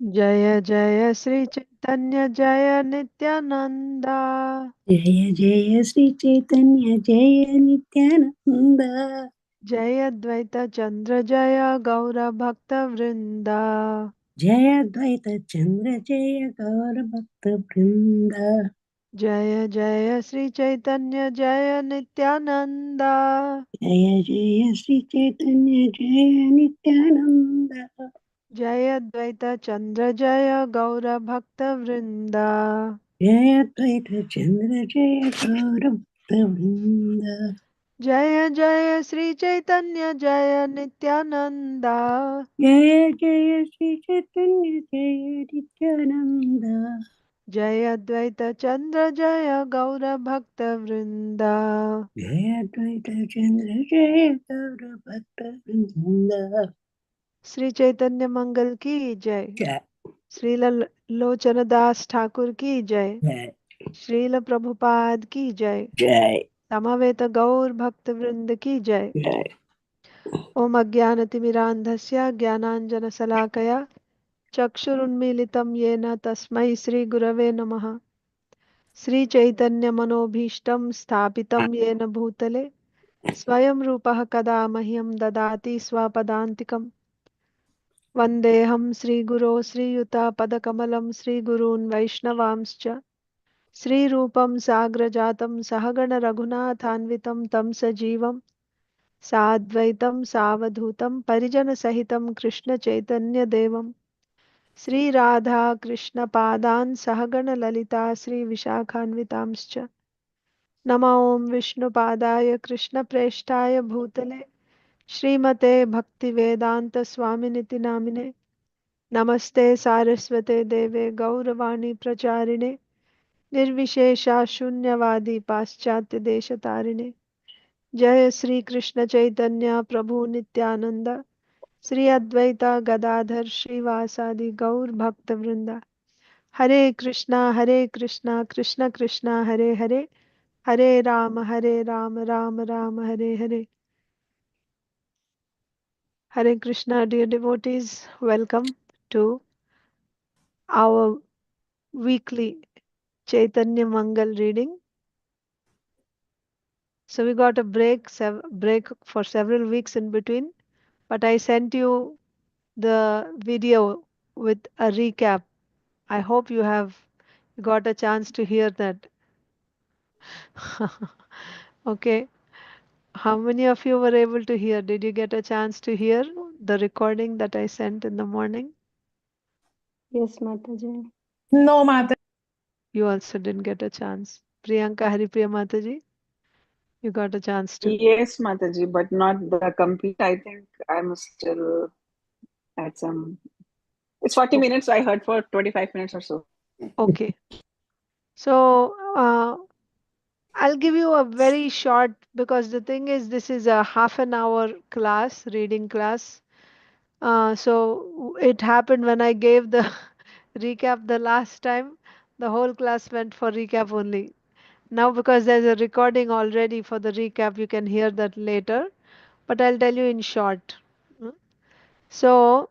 Jaya Jaya Sri Chaitanya Jaya Nityananda. Jaya Jaya Sri Chaitanya Jaya Nityananda. Jaya Dvaita Chandra Jaya Gaura Bhakta Vrinda. Jaya Dvaita Chandra Jaya Gaura Bhakta Vrinda. Jaya Jaya Sri Chaitanya Jaya Nityananda. Jaya Jaya Sri Chaitanya Jaya Nityananda. Jaya Dvaita Chandra Jaya Gaura Bhakta Vrinda. Jaya Dvaita Chandra Jaya Gaura Bhakta Vrinda. Jaya Jaya Sri Chaitanya Jaya Nityananda. Jaya Jaya Sri Chaitanya Jaya Nityananda. Jaya Dvaita Chandra Jaya Gaura Bhakta Vrinda. Jaya Dvaita Chandra Jaya Gaura Bhakta Vrinda. Shri Chaitanya मंगल की जय। Jai Srila Lochan Das Thakur की जय। Jai Srila Prabhupada की जय। Jai समवेत गौर भक्त वृंद की जय। Jai. ओम अज्ञानतिमिरान्धस्य ज्ञानाञ्जनशलाकया चक्षुरुन्मीलितं येन तस्मै श्रीगुरवे नमः। श्रीचैतन्यमनोभीष्टं स्थापितं येन भूतले स्वयं रूपः कदा मह्यं ददाति स्वपदान्तिकम्। वन्देऽहं श्रीगुरो श्रीयुतापदकमलं श्रीगुरून् वैष्णवांश्च श्रीरूपं साग्रजातं सहगण रघुनाथान्वितं तं सजीवं साद्वैतं सावधूतं परिजनसहितं कृष्णचैतन्यदेवं श्रीराधा कृष्णपादान् सहगण ललिता श्रीविशाखान्वितांश्च नमो ॐ विष्णुपादाय कृष्णप्रेष्ठाय भूतले श्रीमते भक्तिवेदान्तस्वामिनिति नामिने नमस्ते सारस्वते देवे गौरवाणी प्रचारिणे निर्विशेषा शून्यवादी पाश्चात्य देशतारिणे जय श्री कृष्ण चैतन्य प्रभु नित्यानंद श्री अद्वैता गदाधर श्रीवासादि गौर भक्त वृंदा हरे Krishna Krishna Krishna Hare Hare Hare Ram Ram Ram Hare Hare Hare Krishna, dear devotees, welcome to our weekly Chaitanya Mangal reading. So we got a break for several weeks in between, but I sent you the video with a recap. I hope you have got a chance to hear that. Okay. How many of you were able to hear? Did you get a chance to hear the recording that I sent in the morning? Yes, Mataji. No, Mata. You also didn't get a chance. Priyanka Haripriya Mataji, you got a chance to. Yes, Mataji, but not the complete. I think I'm still at some. It's 40 O- minutes. I heard for 25 minutes or so. Okay. So I'll give you a very short, because the thing is, this is a half an hour class, reading class. So it happened when I gave the recap the last time, the whole class went for recap only. Now, because there's a recording already for the recap, you can hear that later, but I'll tell you in short. Mm. So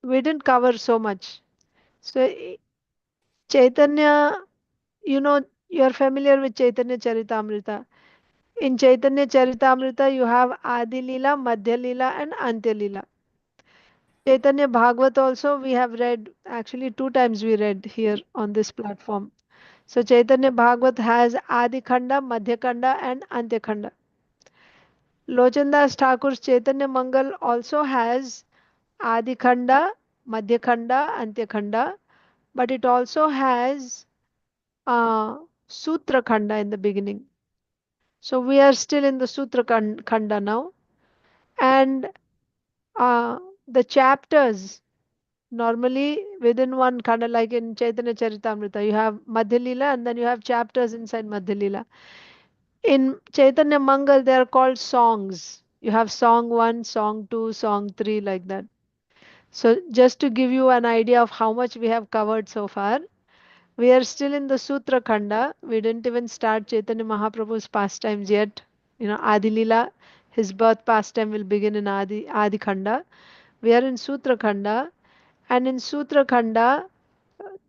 we didn't cover so much. So Chaitanya, you're familiar with Chaitanya Charitamrita. In Chaitanya Charitamrita, you have Adi Leela, Madhya Leela, and Antya Leela. Chaitanya Bhagavat also we have read, actually two times we read here on this platform. So Chaitanya Bhagavat has Adi Khanda, Madhya Khanda, and Antya Khanda. Lochandas Thakur's Chaitanya Mangal also has Adi Khanda, Madhya Khanda, Antya Khanda, but it also has Sutra Khanda in the beginning. So we are still in the Sutra Khanda now, and uh, the chapters normally within one Khanda, like in Chaitanya Charitamrita, you have Madhya Leela and then you have chapters inside Madhya Leela. In Chaitanya Mangal, they are called songs. You have song 1, song 2, song 3, like that. So just to give you an idea of how much we have covered so far, we are still in the Sutra Khanda. We didn't even start Chaitanya Mahaprabhu's pastimes yet. Adi Lila, his birth pastime will begin in Adi Khanda. We are in Sutra Khanda, And in Sutra Khanda,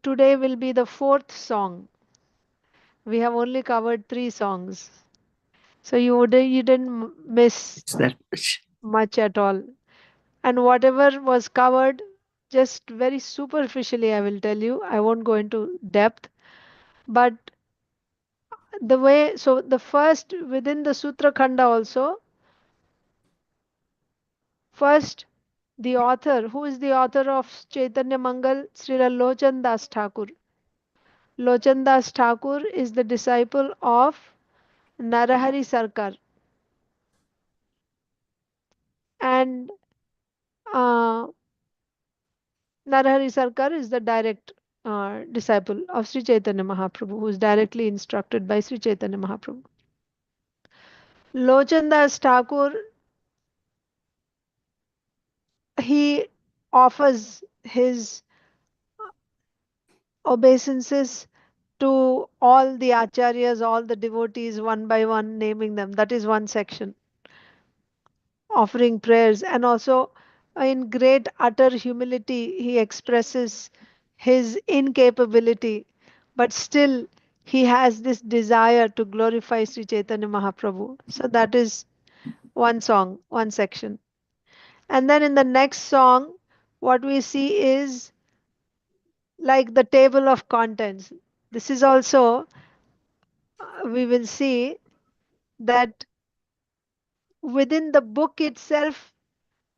today will be the fourth song. We have only covered 3 songs. So you didn't miss It's that much. much at all. And whatever was covered, just very superficially, I will tell you. I won't go into depth. But the way, so the first within the Sutra Khanda also, first the author, who is the author of Chaitanya Mangal, Srila Lochan Das Thakur. Lochan Das Thakur is the disciple of Narahari Sarkar. And uh, Narahari Sarkar is the direct disciple of Sri Chaitanya Mahaprabhu, who is directly instructed by Sri Chaitanya Mahaprabhu. Lochan Das Thakur, he offers his obeisances to all the acharyas, all the devotees, one by one, naming them. That is one section. Offering prayers, and also in great utter humility, he expresses his incapability, but still he has this desire to glorify Sri Chaitanya Mahaprabhu. So that is one song, one section. And then in the next song, what we see is like the table of contents. This is also, we will see that within the book itself,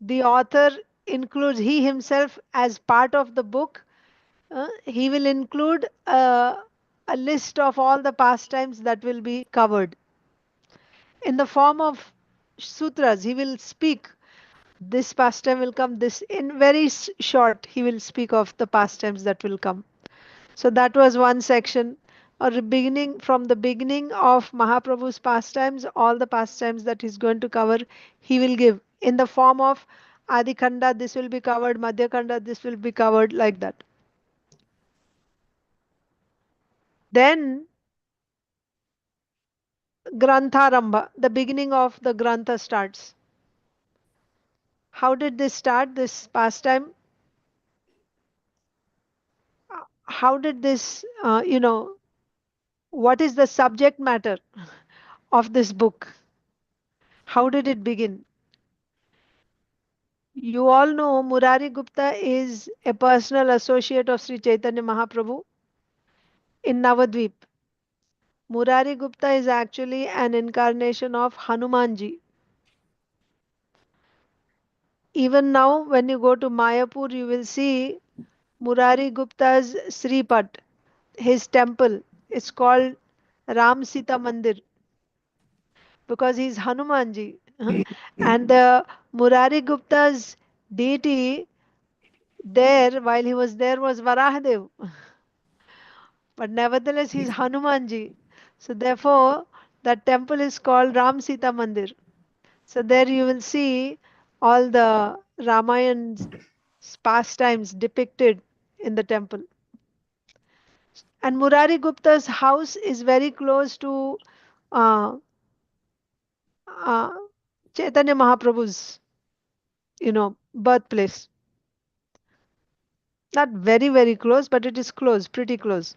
the author includes, he himself as part of the book, he will include a list of all the pastimes that will be covered. In the form of sutras, he will speak. This pastime will come, this in very short, he will speak of the pastimes that will come. So that was one section, or beginning from the beginning of Mahaprabhu's pastimes, all the pastimes that he's going to cover, he will give in the form of Adi Khanda, this will be covered, Madhya Khanda, this will be covered, like that. Then Grantha arambha, the beginning of the Grantha starts. How did this start, this pastime? How did this, what is the subject matter of this book? How did it begin? You all know Murari Gupta is a personal associate of Sri Chaitanya Mahaprabhu in Navadvip. Murari Gupta is actually an incarnation of Hanumanji. Even now, when you go to Mayapur, you will see Murari Gupta's Sripat, his temple. It's called Ram Sita Mandir because he's Hanumanji. And the Murari Gupta's deity there, while he was there, was Varahadev. But nevertheless, he's Hanumanji. So therefore, that temple is called Ram Sita Mandir. So there you will see all the Ramayan's pastimes depicted in the temple. And Murari Gupta's house is very close to uh, uh, Chaitanya Mahaprabhu's, birthplace. Not very, very close, but it is close, pretty close.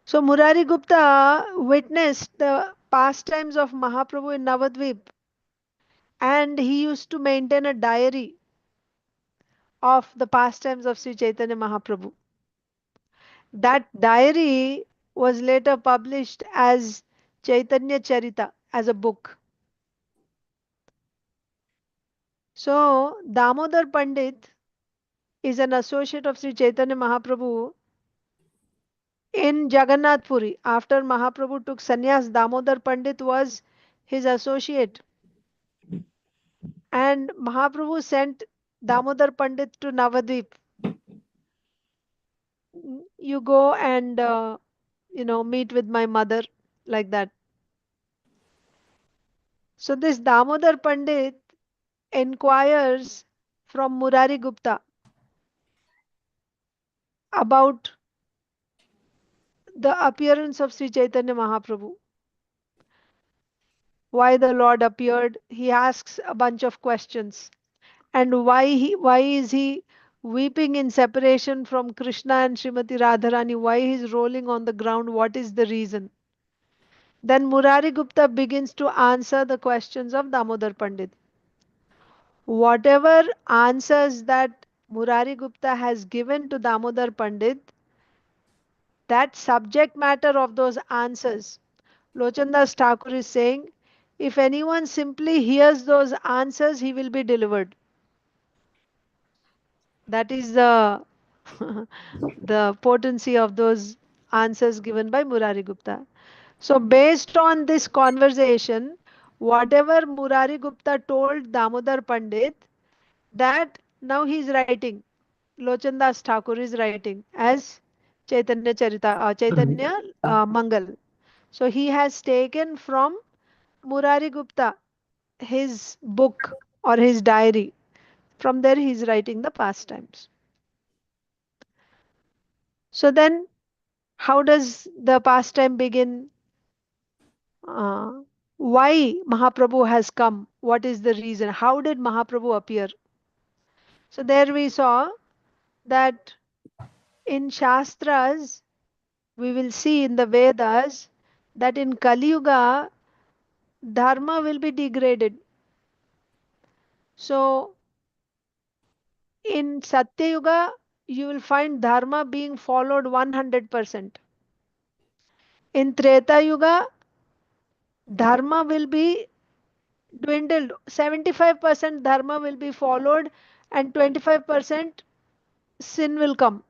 So Murari Gupta witnessed the pastimes of Mahaprabhu in Navadvip, and he used to maintain a diary of the pastimes of Sri Chaitanya Mahaprabhu. That diary was later published as Chaitanya Charita, as a book. So Damodar Pandit is an associate of Sri Chaitanya Mahaprabhu in Jagannath Puri. After Mahaprabhu took sannyas, Damodar Pandit was his associate. And Mahaprabhu sent Damodar Pandit to Navadvip. You go and, meet with my mother, like that. So this Damodar Pandit inquires from Murari Gupta about the appearance of Sri Chaitanya Mahaprabhu. Why the Lord appeared. He asks a bunch of questions. And why is he weeping in separation from Krishna and Srimati Radharani? Why he is rolling on the ground? What is the reason? Then Murari Gupta begins to answer the questions of Damodar Pandit. Whatever answers that Murari Gupta has given to Damodar Pandit, that subject matter of those answers, Lochandas Thakur is saying, if anyone simply hears those answers, he will be delivered. That is the the potency of those answers given by Murari Gupta. So based on this conversation, whatever Murari Gupta told Damodar Pandit, that now he is writing. Lochandas Thakur is writing as Chaitanya Mangal. So he has taken from Murari Gupta his book or his diary. From there he is writing the pastimes. So then how does the pastime begin? Uh, why Mahaprabhu has come? What is the reason? How did Mahaprabhu appear? So there we saw that in Shastras, we will see in the Vedas that in Kaliyuga, dharma will be degraded. So in Satyayuga, you will find dharma being followed 100%. In Treta Yuga, dharma will be dwindled. 75% dharma will be followed and 25% sin will come.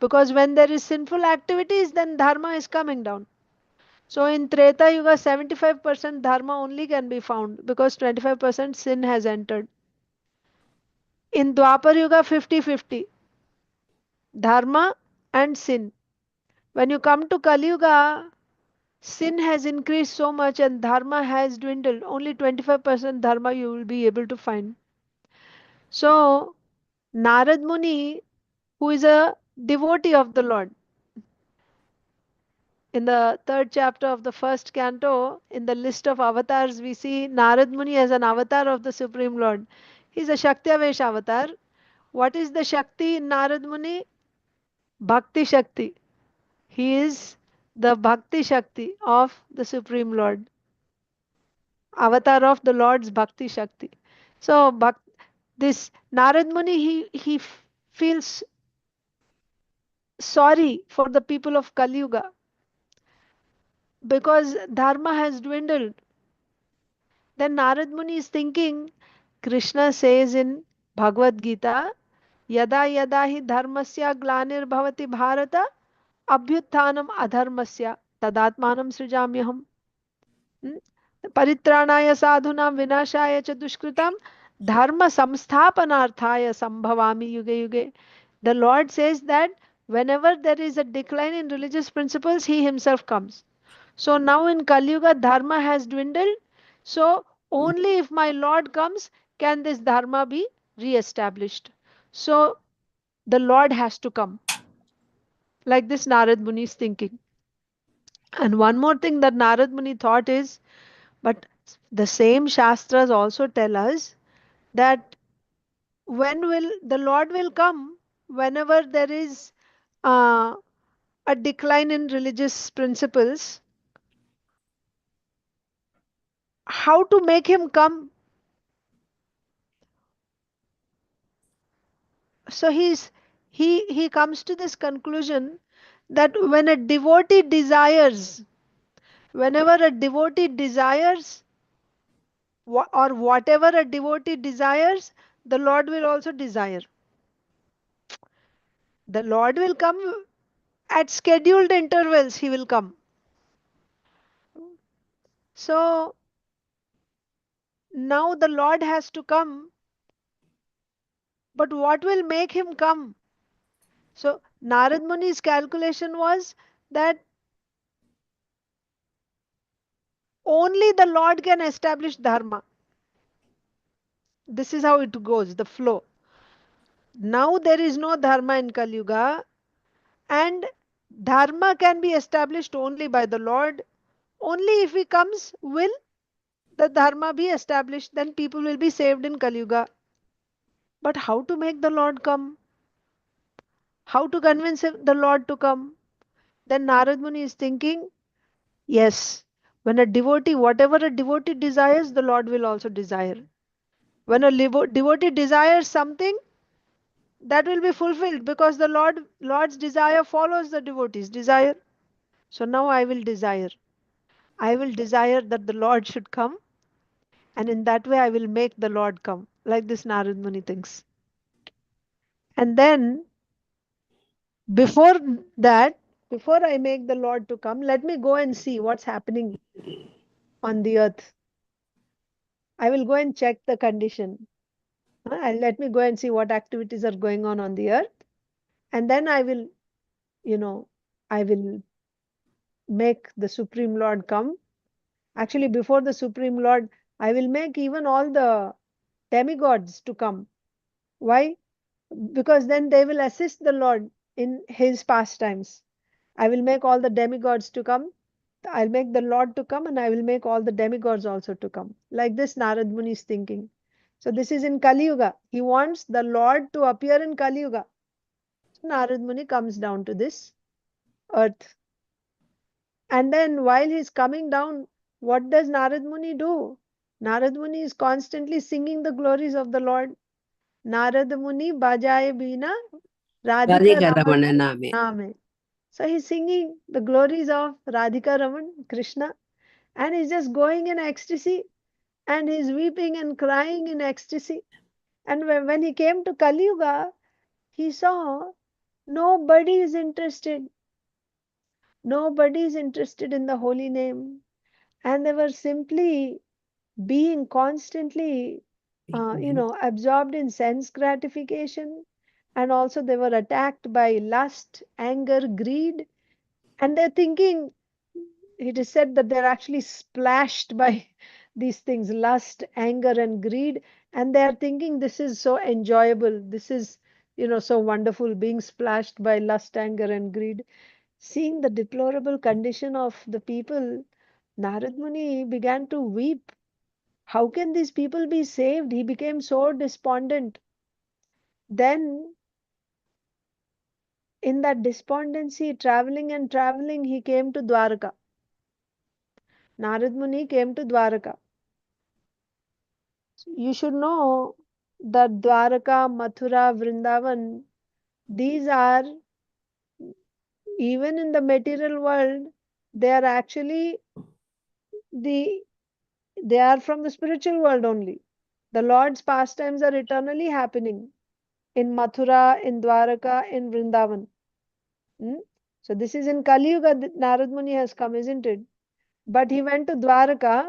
Because when there is sinful activities, then dharma is coming down. So in Treta Yuga, 75% dharma only can be found because 25% sin has entered. In Dwapar Yuga, 50-50, dharma and sin. When you come to Kali Yuga, sin has increased so much and dharma has dwindled. Only 25% dharma you will be able to find. So Narad Muni, who is a devotee of the Lord, in the third chapter of the first canto, in the list of avatars, we see Narad Muni as an avatar of the Supreme Lord. He is a Shaktiavesh avatar. What is the Shakti in Narad Muni? Bhakti Shakti. He is the Bhakti Shakti of the Supreme Lord. Avatar of the Lord's Bhakti Shakti. So this Narad Muni, he feels sorry for the people of Kali Yuga because dharma has dwindled. Then Narad Muni is thinking, Krishna says in Bhagavad Gita, Yada yada hi dharmasya glanir bhavati bharata abhyuthanam adharmasya tadatmanam srijamyaham. परित्राणाय साधूनां विनाशाय च दुष्कृतां धर्म संस्थापनार्थाय संभवामि युगे युगे. The Lord says that whenever there is a decline in religious principles, He Himself comes. So now in Kali Yuga, dharma has dwindled. So only if my Lord comes can this dharma be re-established. So the Lord has to come. Like this Narad Muni is thinking. And one more thing that Narad Muni thought is, but the same Shastras also tell us that when will the Lord will come whenever there is uh, a decline in religious principles. How to make him come? So he comes to this conclusion that when a devotee desires, whenever a devotee desires, or whatever a devotee desires, the Lord will also desire. The Lord will come at scheduled intervals, he will come. So now the Lord has to come, but what will make him come? So Narad Muni's calculation was that only the Lord can establish dharma. This is how it goes, the flow. Now there is no dharma in Kali Yuga, and dharma can be established only by the Lord. Only if he comes will the dharma be established, then people will be saved in Kali Yuga. But how to make the Lord come? How to convince the Lord to come? Then Narad Muni is thinking, yes, when a devotee, whatever a devotee desires, the Lord will also desire. When a devotee desires something, that will be fulfilled because the Lord's desire follows the devotee's desire. So now I will desire. I will desire that the Lord should come, and in that way I will make the Lord come. Like this Narad Muni thinks. And then before that, before I make the Lord to come, let me go and see what's happening on the earth. I will go and check the condition. Let me go and see what activities are going on the earth. And then I will, you know, I will make the Supreme Lord come. Actually, before the Supreme Lord, I will make even all the demigods to come. Why? Because then they will assist the Lord in his pastimes. I will make all the demigods to come. I'll make the Lord to come, and I will make all the demigods also to come. Like this, Narad Muni is thinking. So this is in Kaliyuga. He wants the Lord to appear in Kaliyuga. So Narad Muni comes down to this earth. And then while he's coming down, what does Narad Muni do? Narad Muni is constantly singing the glories of the Lord. Narad Muni bajaye bina Radhika Radhika Raman Ramana Name. Name. So he's singing the glories of Radhika Raman, Krishna, and he's just going in ecstasy, and he's weeping and crying in ecstasy. And when he came to Kali Yuga, he saw nobody is interested. Nobody is interested in the holy name. And they were simply being constantly, absorbed in sense gratification. And also they were attacked by lust, anger, greed. And they're thinking, it is said that they're actually splashed by these things, lust, anger, and greed. And they're thinking this is so enjoyable. This is, so wonderful, being splashed by lust, anger, and greed. Seeing the deplorable condition of the people, Narad Muni began to weep. How can these people be saved? He became so despondent. Then, in that despondency, traveling and traveling, he came to Dvaraka. Narad Muni came to Dvaraka. You should know that Dvaraka, Mathura, Vrindavan, these are, even in the material world, they are actually the they are from the spiritual world only. The Lord's pastimes are eternally happening in Mathura, in Dwaraka, in Vrindavan. Hmm? So this is in Kali Yuga that Narad Muni has come, isn't it? But he went to Dwaraka.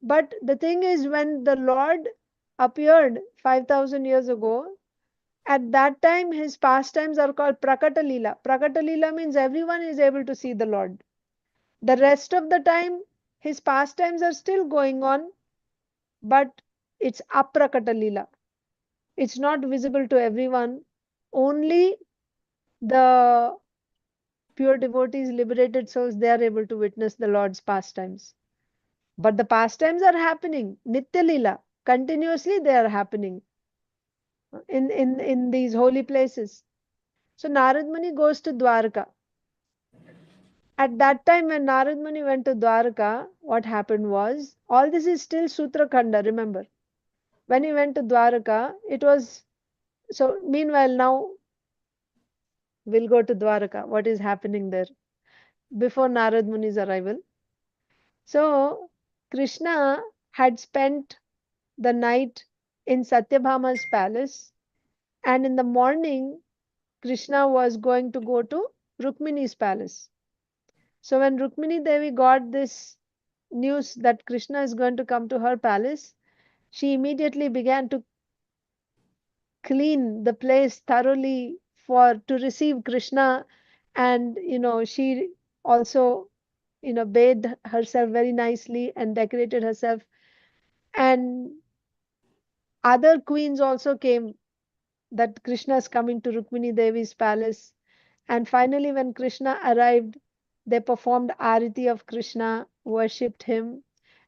But the thing is, when the Lord appeared 5,000 years ago, at that time his pastimes are called Prakata Leela. Prakata Leela means everyone is able to see the Lord. The rest of the time, his pastimes are still going on, but it's Aprakata Leela. It's not visible to everyone. Only the pure devotees, liberated souls, they are able to witness the Lord's pastimes. But the pastimes are happening, Nitya Leela. Continuously they are happening in these holy places. So Narad Muni goes to Dwaraka. At that time, when Narad Muni went to Dwaraka, what happened was, all this is still Sutra Khanda, remember. When he went to Dwaraka, it was, so meanwhile now we'll go to Dwaraka, what is happening there before Narad Muni's arrival. So Krishna had spent the night in Satyabhama's palace, and in the morning, Krishna was going to go to Rukmini's palace. So when Rukmini Devi got this news that Krishna is going to come to her palace, she immediately began to clean the place thoroughly for to receive Krishna, and she also bathed herself very nicely and decorated herself. And other queens also came, that Krishna is coming to Rukmini Devi's palace. And finally, when Krishna arrived, they performed Arati of Krishna, worshipped him,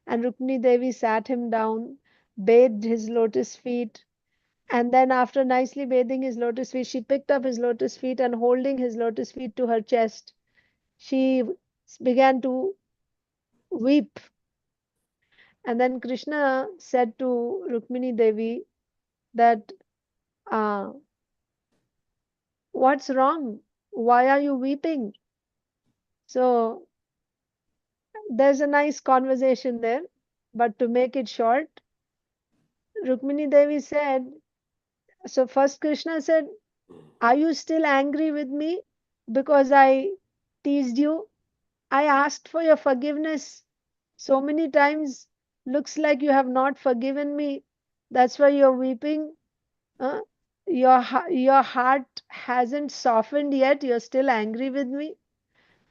and Rukmini Devi sat him down, bathed his lotus feet, And then after nicely bathing his lotus feet, she picked up his lotus feet and holding his lotus feet to her chest, she began to weep. And then Krishna said to Rukmini Devi that, uh, what's wrong? Why are you weeping? So there's a nice conversation there, but to make it short, Rukmini Devi said, so first Krishna said, are you still angry with me because I teased you? I asked for your forgiveness so many times. Looks like you have not forgiven me. That's why you're weeping. Huh? Your heart hasn't softened yet. You're still angry with me.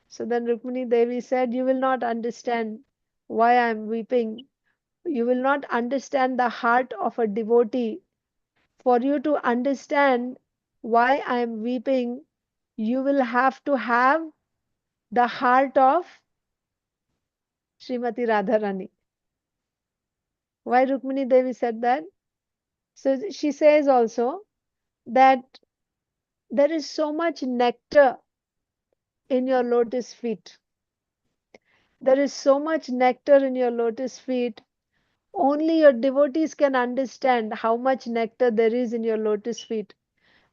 So then Rukmini Devi said, you will not understand why I'm weeping. You will not understand the heart of a devotee. For you to understand why I am weeping, you will have to have the heart of Srimati Radharani. Why Rukmini Devi said that? So she says also that there is so much nectar in your lotus feet. There is so much nectar in your lotus feet. Only your devotees can understand how much nectar there is in your lotus feet.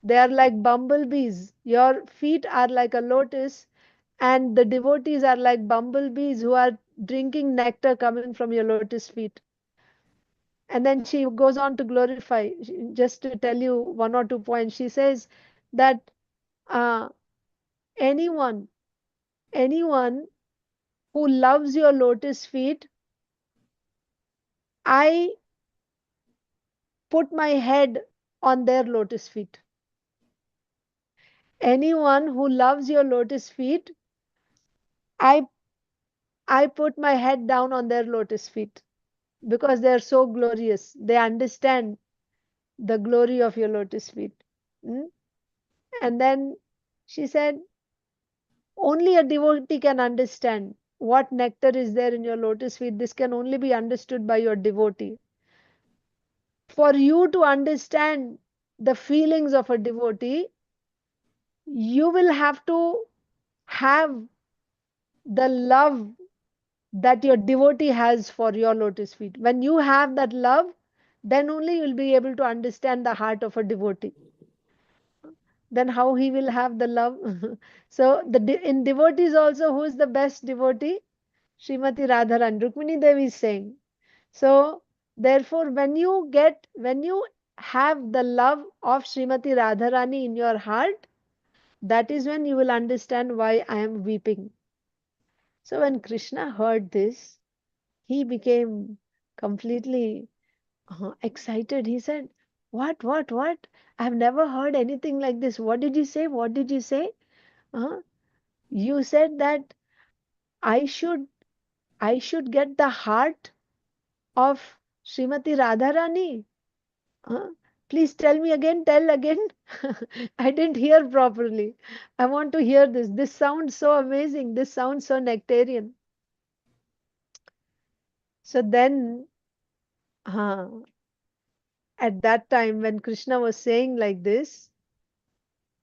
They are like bumblebees. Your feet are like a lotus, and the devotees are like bumblebees who are drinking nectar coming from your lotus feet. And then she goes on to glorify, just to tell you one or two points. She says that uh, anyone, anyone who loves your lotus feet, I put my head on their lotus feet. Anyone who loves your lotus feet, I I put my head down on their lotus feet because they are so glorious. They understand the glory of your lotus feet. Mm? And then she said, only a devotee can understand what nectar is there in your lotus feet. This can only be understood by your devotee. For you to understand the feelings of a devotee, you will have to have the love that your devotee has for your lotus feet. When you have that love, then only you will be able to understand the heart of a devotee. Then how he will have the love? So in devotees also, who is the best devotee? Srimati Radharan. Rukmini Devi is saying. So therefore, when you have the love of Srimati Radharani in your heart, that is when you will understand why I am weeping. So when Krishna heard this, he became completely excited. He said, what? I've never heard anything like this. What did you say? What did you say? You said that I should I should get the heart of Srimati Radharani. Huh? Please tell me again, tell again. I didn't hear properly. I want to hear this. This sounds so amazing. This sounds so nectarian. So then, at that time, when Krishna was saying like this,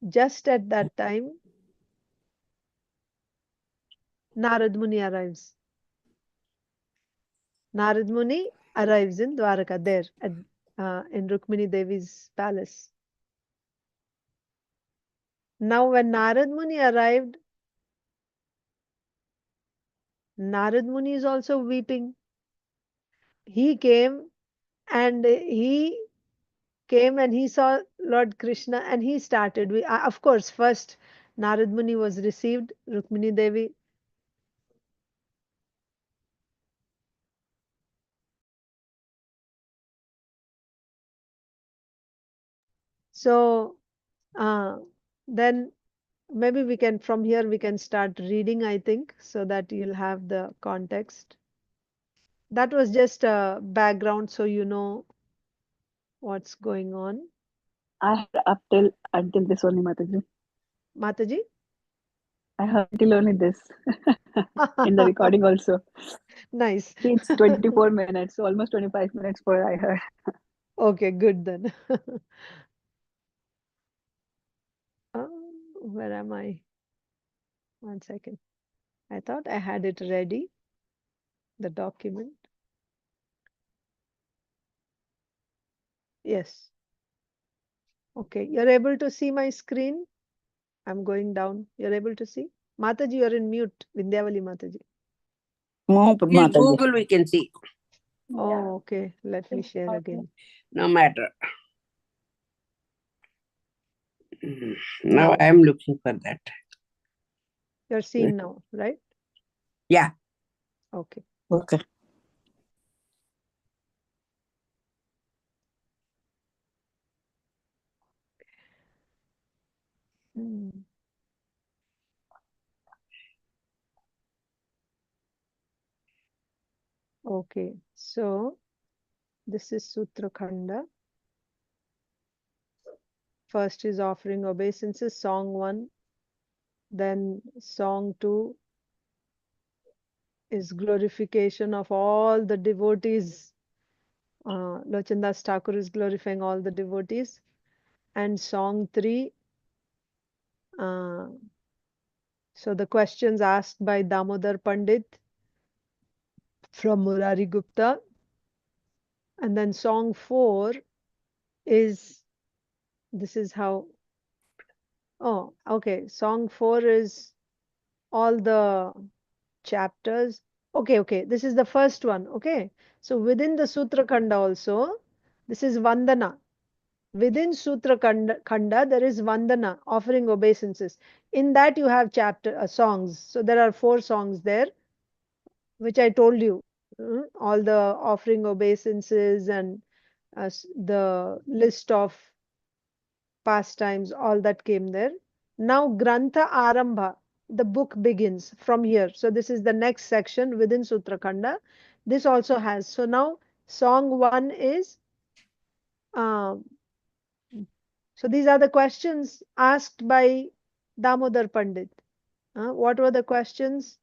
just at that time, Narad Muni arrives. Narad Muni arrives in Dvaraka, there in Rukmini Devi's palace. Now, when Narad Muni arrived, Narad Muni is also weeping. He came and he saw Lord Krishna and he started. Of course, first Narad Muni was received, Rukmini Devi. So then maybe from here we can start reading, I think, so that you'll have the context. That was just a background so you know what's going on. I heard up till until this only, Mataji. Mataji? I heard till only this in the recording also. Nice. See, it's 24 minutes, so almost 25 minutes for I heard. Okay, good then. Where am I? 1 second. I thought I had it ready, the document. Yes. Okay, you're able to see my screen? I'm going down. You're able to see? Mataji, you're in mute. Vindhyavali Mataji. No, In Mataji. Google we can see. Oh, okay. Let me share again. No matter. Now Now, I am looking for that. you're seeing now, right? Yeah. Okay. Okay. Hmm. Okay. So, this is Sutra Khanda. First is offering obeisances, song 1. Then song 2 is glorification of all the devotees. Lochandas Thakur is glorifying all the devotees. And song 3, so the questions asked by Damodar Pandit from Murari Gupta. And then song 4 is, this is how, oh, okay. Song 4 is all the chapters. Okay. This is the first one. Okay. So within the Sutra Khanda also, this is Vandana. Within Sutra Khanda, there is Vandana, offering obeisances. In that you have chapter songs. So there are 4 songs there, which I told you. All the offering obeisances and the list of pastimes, all that came there. Now Grantha Arambha, the book begins from here. So this is the next section within Sutra Khanda. This also has. So now song 1 is, um, so these are the questions asked by Damodar Pandit. What were the questions?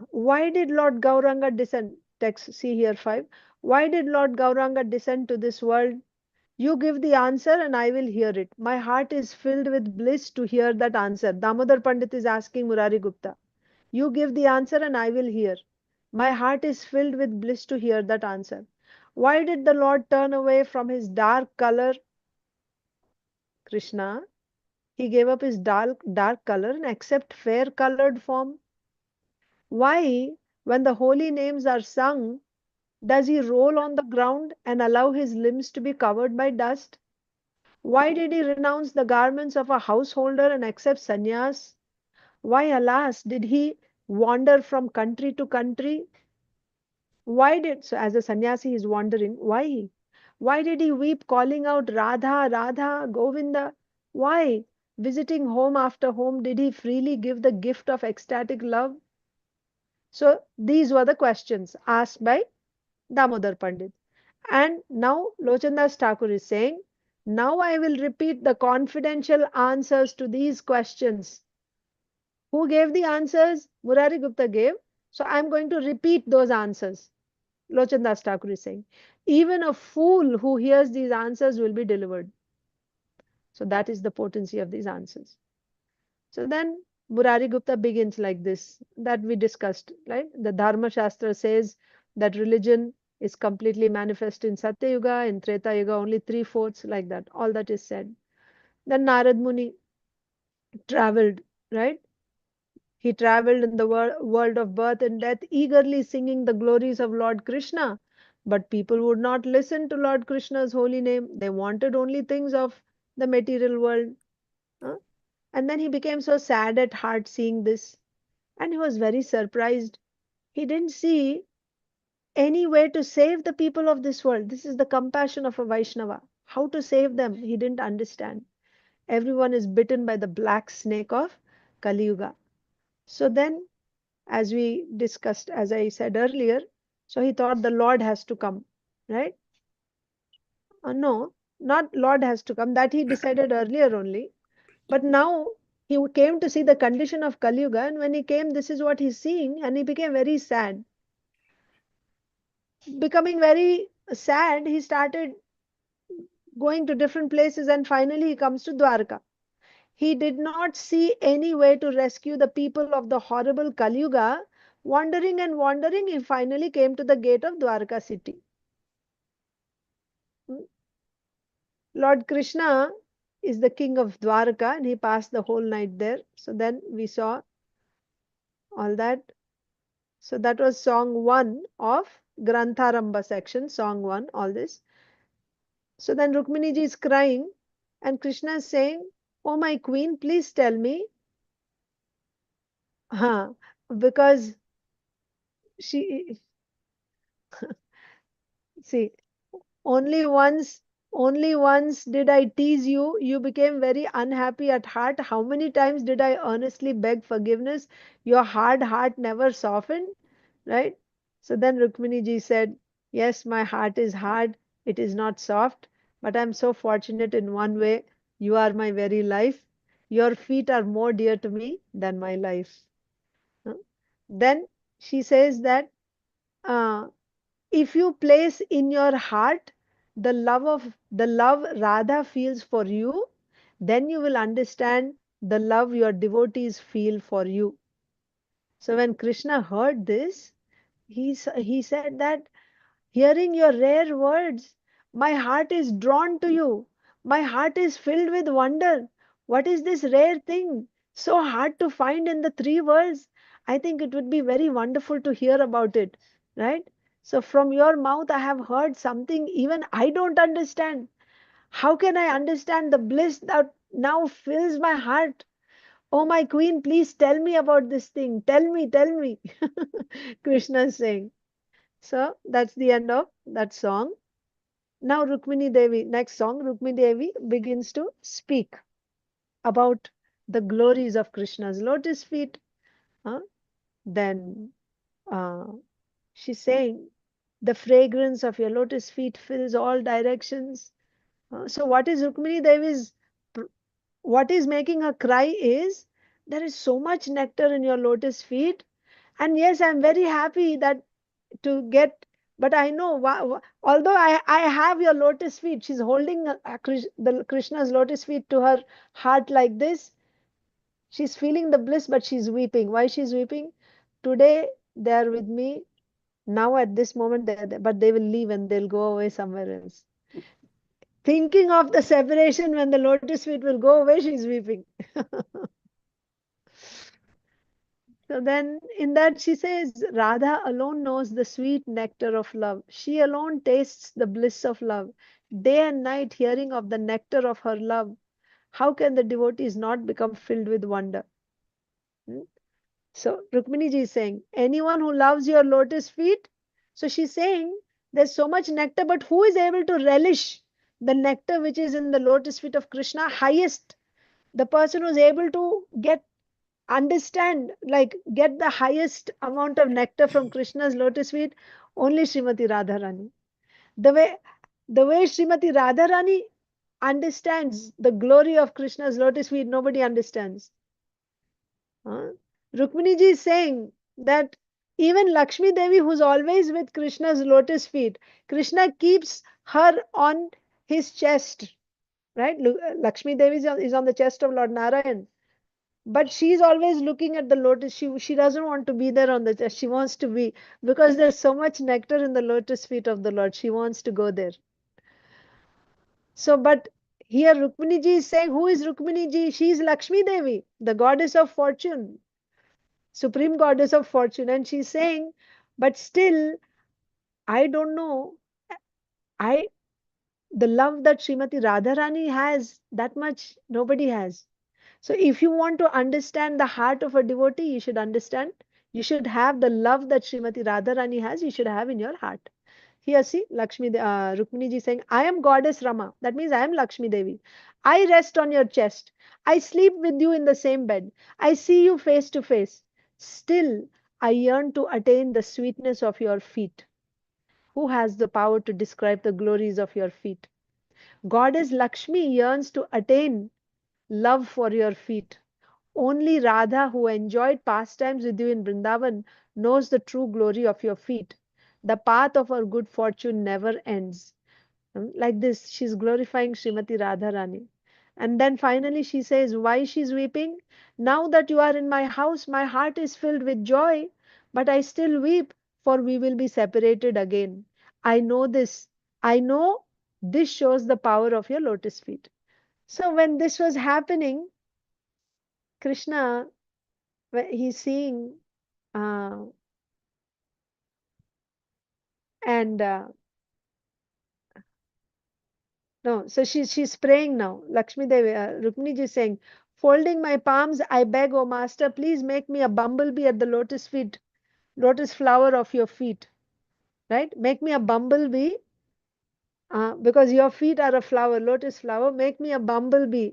Why did Lord Gauranga descend? Text, see here 5. Why did Lord Gauranga descend to this world? You give the answer and I will hear it. My heart is filled with bliss to hear that answer. Damodar Pandit is asking Murari Gupta. You give the answer and I will hear. My heart is filled with bliss to hear that answer. Why did the Lord turn away from his dark color, Krishna? He gave up his dark color and accept fair colored form. Why, when the holy names are sung, does he roll on the ground and allow his limbs to be covered by dust? Why did he renounce the garments of a householder and accept sannyas? Why, alas, did he wander from country to country? So as a sannyasi, he is wandering. Why? Why did he weep, calling out Radha, Radha, Govinda? Why? Visiting home after home, did he freely give the gift of ecstatic love? So these were the questions asked by Damodar Pandit. And now Lochandas Thakur is saying, now I will repeat the confidential answers to these questions. Who gave the answers? Murari Gupta gave. So I am going to repeat those answers. Lochandas Thakur is saying, even a fool who hears these answers will be delivered. So that is the potency of these answers. So then Murari Gupta begins like this, that we discussed, right? The Dharma Shastra says that religion is completely manifest in Satya Yuga, in Treta Yuga only 3/4, like that. All that is said. Then Narad Muni traveled, right? He traveled in the world of birth and death, eagerly singing the glories of Lord Krishna. But people would not listen to Lord Krishna's holy name. They wanted only things of the material world. Huh? And then he became so sad at heart seeing this. And he was very surprised. He didn't see any way to save the people of this world. This is the compassion of a Vaishnava. How to save them, he didn't understand. Everyone is bitten by the black snake of Kaliyuga. So then, as we discussed, as I said earlier, so he thought the Lord has to come, right? No, not Lord has to come. That he decided earlier only. But now he came to see the condition of Kali Yuga, and when he came, this is what he's seeing, and he became very sad. Becoming very sad, he started going to different places, and finally he comes to Dwaraka. He did not see any way to rescue the people of the horrible Kaliyuga. Wandering and wandering, he finally came to the gate of Dwaraka city. Hmm. Lord Krishna is the king of Dwaraka, and he passed the whole night there. So then we saw all that. So that was song 1 of Grantha arambha section, song 1, all this. So then Rukmini ji is crying, and Krishna is saying, "Oh my queen, please tell me." Huh, because she, see, only once, only once did I tease you. You became very unhappy at heart. How many times did I earnestly beg forgiveness? Your hard heart never softened, right? So then Rukmini ji said, "Yes, my heart is hard. It is not soft, but I'm so fortunate in one way. You are my very life. Your feet are more dear to me than my life." Huh? Then she says that, uh, if you place in your heart the love Radha feels for you, then you will understand the love your devotees feel for you. So when Krishna heard this, he said that, "Hearing your rare words, my heart is drawn to you. My heart is filled with wonder. What is this rare thing, so hard to find in the three worlds? I think it would be very wonderful to hear about it." Right? So from your mouth, I have heard something even I don't understand. How can I understand the bliss that now fills my heart? Oh, my queen, please tell me about this thing. Tell me, tell me. Krishna is saying. So that's the end of that song. Now Rukmini Devi, next song, Rukmini Devi begins to speak about the glories of Krishna's lotus feet. Huh? Then uh, she's saying, "The fragrance of your lotus feet fills all directions." So what is Rukmini Devi's, what is making her cry is, there is so much nectar in your lotus feet. And yes, I'm very happy that to get, but I know, although I have your lotus feet, she's holding the Krishna's lotus feet to her heart like this. She's feeling the bliss, but she's weeping. Why she's weeping? Today they are with me. Now at this moment they're there, but they will leave and they'll go away somewhere else. Thinking of the separation when the lotus feet will go away, she's weeping. So then in that she says, Radha alone knows the sweet nectar of love. She alone tastes the bliss of love. Day and night hearing of the nectar of her love. How can the devotees not become filled with wonder? Hmm? So Rukmini ji is saying, anyone who loves your lotus feet. So she's saying, there's so much nectar, but who is able to relish the nectar which is in the lotus feet of Krishna? Highest. The person who's able to understand, like get the highest amount of nectar from Krishna's lotus feet, only Srimati Radharani. The way Srimati Radharani understands the glory of Krishna's lotus feet, nobody understands. Rukmini ji is saying that even Lakshmi Devi, who's always with Krishna's lotus feet, Krishna keeps her on his chest, right? Lakshmi Devi is on the chest of Lord Narayan. But she's always looking at the lotus. She doesn't want to be there on the chest. She wants to be, because there's so much nectar in the lotus feet of the Lord. She wants to go there. So, but here Rukmini ji is saying, who is Rukmini ji? She is Lakshmi Devi, the goddess of fortune, supreme goddess of fortune. And she's saying, but still, I don't know. I The love that Srimati Radharani has, that much nobody has. So if you want to understand the heart of a devotee, you should understand, you should have the love that Srimati Radharani has, you should have in your heart. Here see, Rukmini ji saying, I am goddess Rama. That means I am Lakshmi Devi. I rest on your chest. I sleep with you in the same bed. I see you face to face. Still, I yearn to attain the sweetness of your feet. Who has the power to describe the glories of your feet? Goddess Lakshmi yearns to attain love for your feet. Only Radha, who enjoyed pastimes with you in Vrindavan, knows the true glory of your feet. The path of our good fortune never ends. Like this, she's glorifying Srimati Radharani. And then finally she says, why she's weeping? Now that you are in my house, my heart is filled with joy, but I still weep, for we will be separated again. I know this. I know this shows the power of your lotus feet. So when this was happening, Krishna, he's seeing, uh, and no, so she's praying now. Lakshmi Devi, Rukmini ji is saying, folding my palms, I beg, O Master, please make me a bumblebee at the lotus feet, lotus flower of your feet. Right? Make me a bumblebee, because your feet are a flower, lotus flower. Make me a bumblebee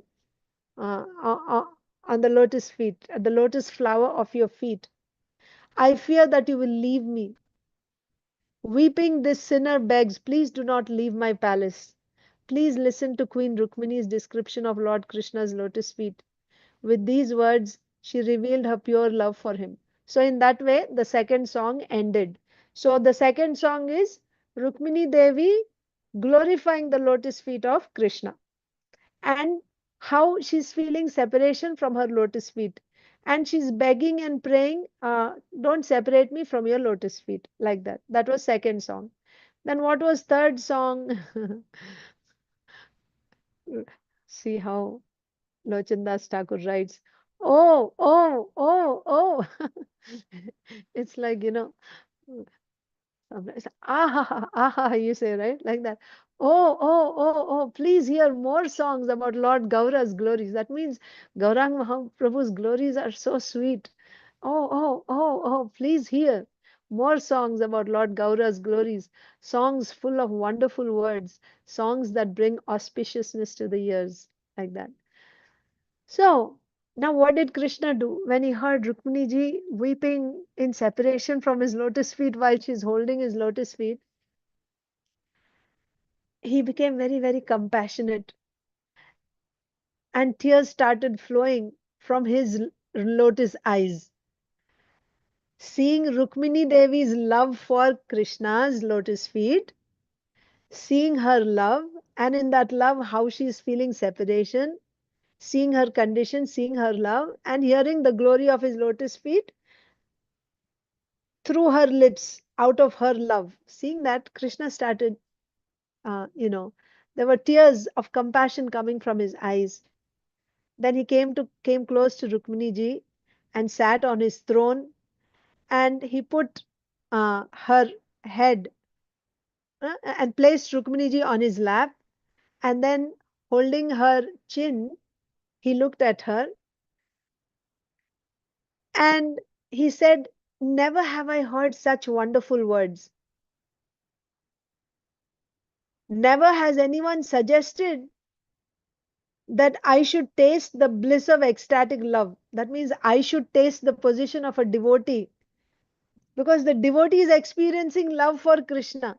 on the lotus feet, at the lotus flower of your feet. I fear that you will leave me. Weeping, this sinner begs, please do not leave my palace. Please listen to Queen Rukmini's description of Lord Krishna's lotus feet. With these words, she revealed her pure love for him. So, in that way, the second song ended. So, the second song is Rukmini Devi glorifying the lotus feet of Krishna and how she's feeling separation from her lotus feet. And she's begging and praying, don't separate me from your lotus feet, like that. That was second song. Then what was third song? See how Lochandas Thakur writes, oh, oh, oh, oh. It's like, sometimes, ah, ah, you say, right? Like that. Oh, oh, oh, oh, please hear more songs about Lord Gaura's glories. That means Gauranga Mahaprabhu's glories are so sweet. Oh, oh, oh, oh, please hear more songs about Lord Gaura's glories. Songs full of wonderful words. Songs that bring auspiciousness to the ears. Like that. So, now what did Krishna do when he heard Rukmini ji weeping in separation from his lotus feet while she's holding his lotus feet? He became very, very compassionate, and tears started flowing from his lotus eyes. Seeing Rukmini Devi's love for Krishna's lotus feet, seeing her love, and in that love, how she's feeling separation, seeing her condition, seeing her love, and hearing the glory of his lotus feet, through her lips, out of her love. Seeing that, Krishna started, uh, you know, there were tears of compassion coming from his eyes. Then he came close to Rukmini ji and sat on his throne, and he put her head and placed Rukmini ji on his lap, and then holding her chin, he looked at her and he said, never have I heard such wonderful words. Never has anyone suggested that I should taste the bliss of ecstatic love. That means I should taste the position of a devotee, because the devotee is experiencing love for Krishna.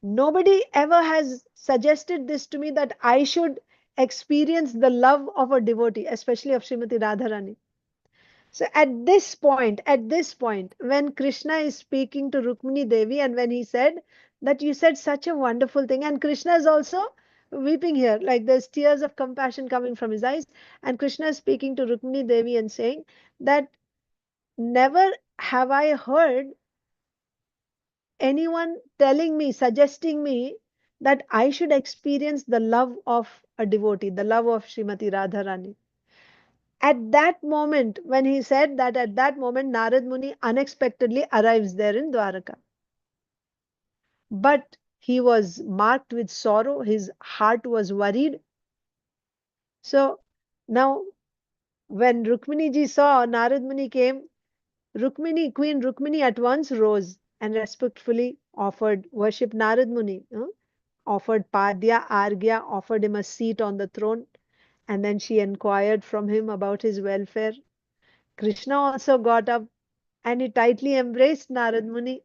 Nobody ever has suggested this to me, that I should experience the love of a devotee, especially of Srimati Radharani. So at this point, when Krishna is speaking to Rukmini Devi, and when he said that you said such a wonderful thing, and Krishna is also weeping here, like there's tears of compassion coming from his eyes, and Krishna is speaking to Rukmini Devi and saying that never have I heard anyone telling me, suggesting me that I should experience the love of a devotee, the love of Srimati Radharani. At that moment, when he said that, at that moment, Narad Muni unexpectedly arrives there in Dvaraka. But he was marked with sorrow, his heart was worried. So now, when Rukmini ji saw Narad Muni came, Queen Rukmini at once rose and respectfully worshipped Narad Muni, offered Padya, Argya, offered him a seat on the throne, and then she inquired from him about his welfare. Krishna also got up and he tightly embraced Narad Muni,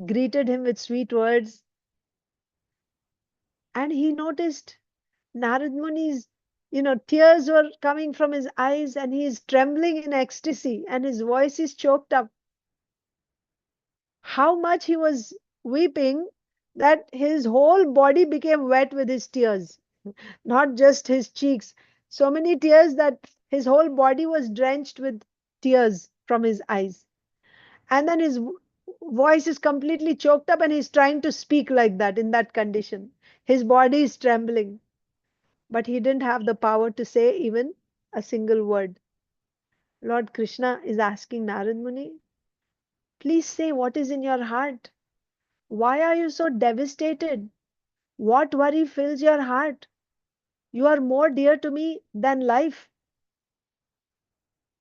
greeted him with sweet words, and he noticed Narad Muni's, tears were coming from his eyes, and he is trembling in ecstasy, and his voice is choked up. How much he was weeping, that his whole body became wet with his tears, not just his cheeks. So many tears that his whole body was drenched with tears from his eyes. And then his voice is completely choked up and he's trying to speak like that in that condition. His body is trembling, but he didn't have the power to say even a single word. Lord Krishna is asking Narad Muni, please say what is in your heart. Why are you so devastated? What worry fills your heart? You are more dear to me than life.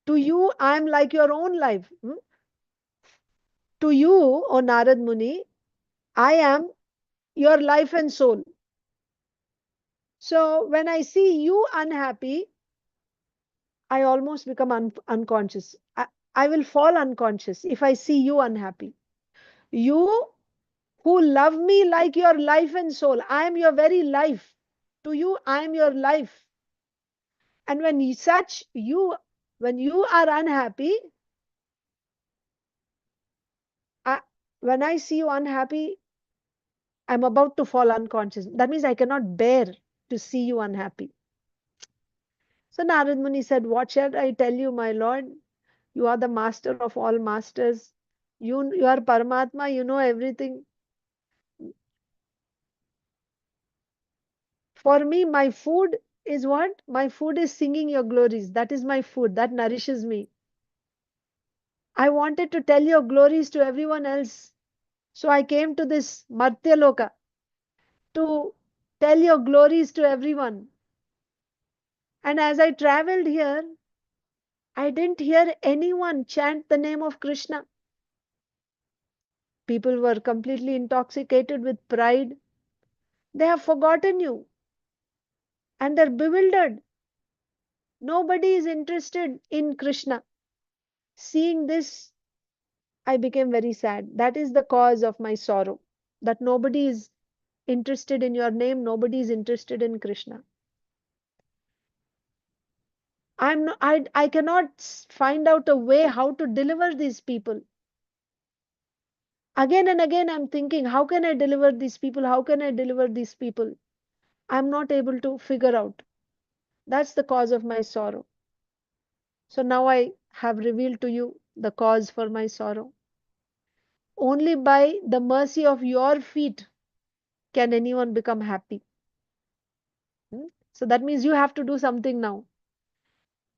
To you, I am like your own life. To you, O Narad Muni, I am your life and soul. So when I see you unhappy, I almost become unconscious. I will fall unconscious if I see you unhappy. You who love me like your life and soul, I am your very life. To you, I am your life. And when you are unhappy, I, when I see you unhappy, I'm about to fall unconscious. That means I cannot bear to see you unhappy. So Narad Muni said, what shall I tell you, my lord? You are the master of all masters. You are Paramatma, you know everything. For me, my food is what? My food is singing your glories. That is my food. That nourishes me. I wanted to tell your glories to everyone else. So I came to this Martya Loka to tell your glories to everyone. And as I traveled here, I didn't hear anyone chant the name of Krishna. People were completely intoxicated with pride. They have forgotten you and they're bewildered. Nobody is interested in Krishna. Seeing this, I became very sad. That is the cause of my sorrow. That nobody is interested in your name, nobody is interested in Krishna. I cannot find out a way how to deliver these people. Again and again, I'm thinking, how can I deliver these people? How can I deliver these people? I'm not able to figure out. That's the cause of my sorrow. So now I have revealed to you the cause for my sorrow. Only by the mercy of your feet can anyone become happy. So that means you have to do something now.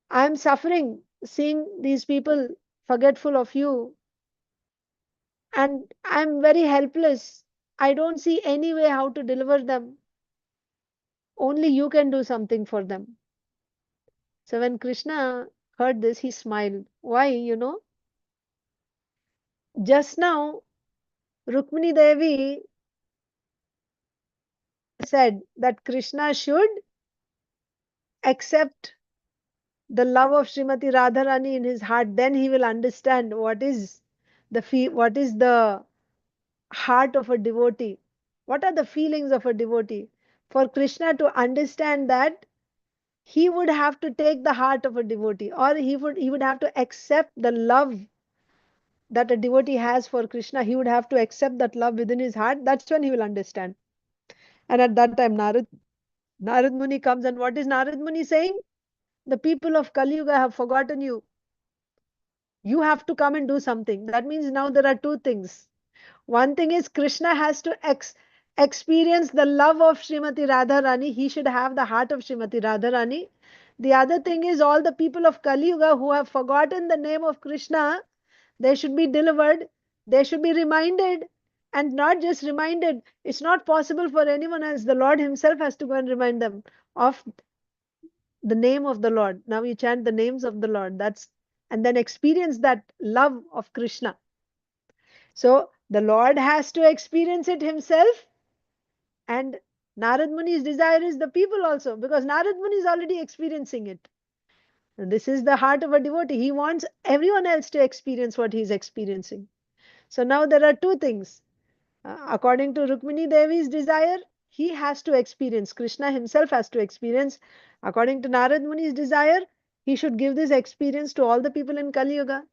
I am suffering seeing these people forgetful of you, and I'm very helpless. I don't see any way how to deliver them. Only you can do something for them. So when Krishna heard this, he smiled. Why? Just now, Rukmini Devi said that Krishna should accept the love of Srimati Radharani in his heart. Then he will understand what is the heart of a devotee. What are the feelings of a devotee? For Krishna to understand that, he would have to take the heart of a devotee, or he would have to accept the love that a devotee has for Krishna. He would have to accept that love within his heart. That's when he will understand. And at that time, Narad Muni comes, and what is Narad Muni saying? The people of Kaliyuga have forgotten you. You have to come and do something. That means now there are two things. One thing is Krishna has to experience the love of Srimati Radharani. He should have the heart of Srimati Radharani. The other thing is all the people of Kali Yuga who have forgotten the name of Krishna, they should be delivered. They should be reminded. And not just reminded. It's not possible for anyone else. The Lord Himself has to go and remind them of the name of the Lord. Now you chant the names of the Lord. And then experience that love of Krishna. So the Lord has to experience it himself, and Narad Muni's desire is the people also, because Narad Muni is already experiencing it. And this is the heart of a devotee. He wants everyone else to experience what he is experiencing. So now there are two things. According to Rukmini Devi's desire, he has to experience. Krishna himself has to experience. According to Narad Muni's desire, he should give this experience to all the people in Kali Yuga.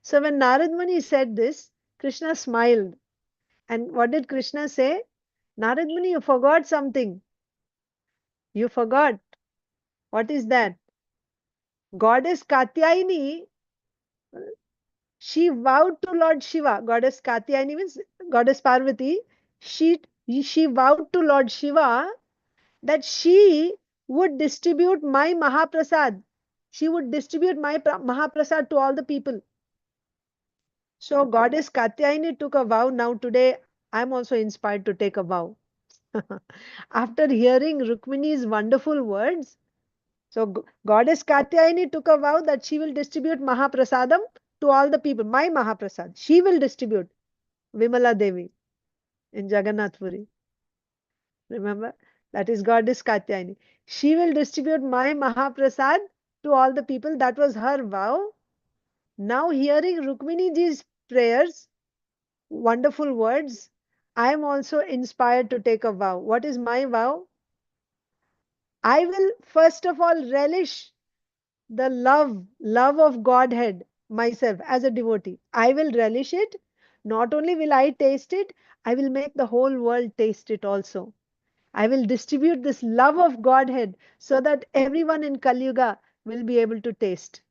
So when Narad Muni said this, Krishna smiled. And what did Krishna say? Narad Muni, you forgot something. You forgot. What is that? Goddess Katyayani, she vowed to Lord Shiva. Goddess Katyayani means Goddess Parvati. She vowed to Lord Shiva that she would distribute my Mahaprasad. She would distribute my Mahaprasad to all the people. So Goddess Katyayani took a vow. Now today I'm also inspired to take a vow. After hearing Rukmini's wonderful words, so Goddess Katyayani took a vow that she will distribute Mahaprasadam to all the people. My Mahaprasad. She will distribute. Vimala Devi in Jagannath Puri. Remember? That is Goddess Katyayani. She will distribute my Mahaprasad to all the people. That was her vow. Now hearing Rukmini ji's prayers, wonderful words, I am also inspired to take a vow. What is my vow? I will first of all relish the love of Godhead myself as a devotee. I will relish it. Not only will I taste it, I will make the whole world taste it also. I will distribute this love of Godhead so that everyone in Kaliyuga will be able to taste.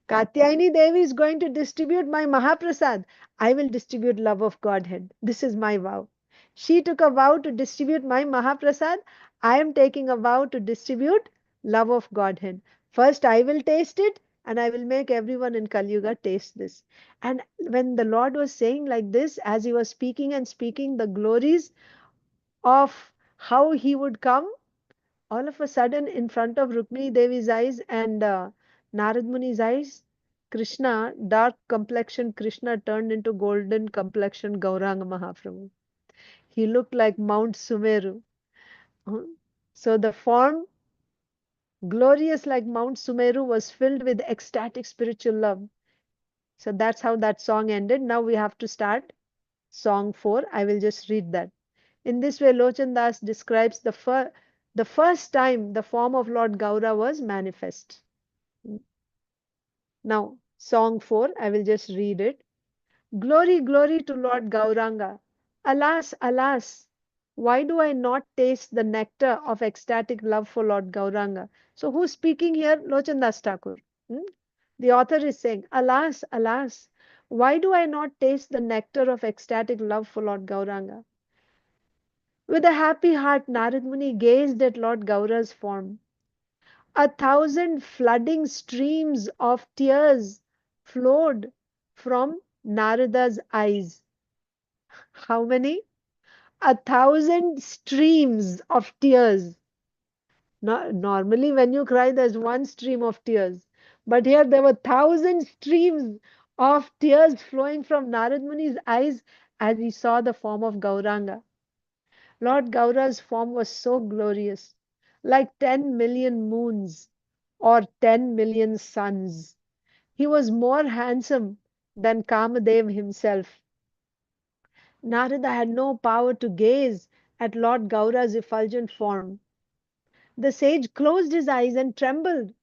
Katyayani Devi is going to distribute my Mahaprasad. I will distribute love of Godhead. This is my vow. She took a vow to distribute my Mahaprasad. I am taking a vow to distribute love of Godhead. First, I will taste it and I will make everyone in Kaliyuga taste this. And when the Lord was saying like this, as he was speaking and speaking the glories of how he would come, all of a sudden in front of Rukmini Devi's eyes and Narad Muni's eyes, Krishna, dark complexion Krishna turned into golden complexion Gauranga Mahaprabhu. He looked like Mount Sumeru. Uh, So the form, glorious like Mount Sumeru, was filled with ecstatic spiritual love. So that's how that song ended. Now we have to start song 4. I will just read that. In this way, Lochan Das describes the first time the form of Lord Gaura was manifest. Now, song 4, I will just read it. Glory, glory to Lord Gauranga. Alas, alas, why do I not taste the nectar of ecstatic love for Lord Gauranga? So, who's speaking here? Lochan Das Thakur. Hmm? The author is saying, alas, alas, why do I not taste the nectar of ecstatic love for Lord Gauranga? With a happy heart, Narad Muni gazed at Lord Gaura's form. 1,000 flooding streams of tears flowed from Narada's eyes. How many? 1,000 streams of tears. Normally, when you cry, there's one stream of tears. But here there were 1,000 streams of tears flowing from Narad Muni's eyes as he saw the form of Gauranga. Lord Gaura's form was so glorious, like 10 million moons or 10 million suns. He was more handsome than Kamadev himself. Narada had no power to gaze at Lord Gaura's effulgent form. The sage closed his eyes and trembled.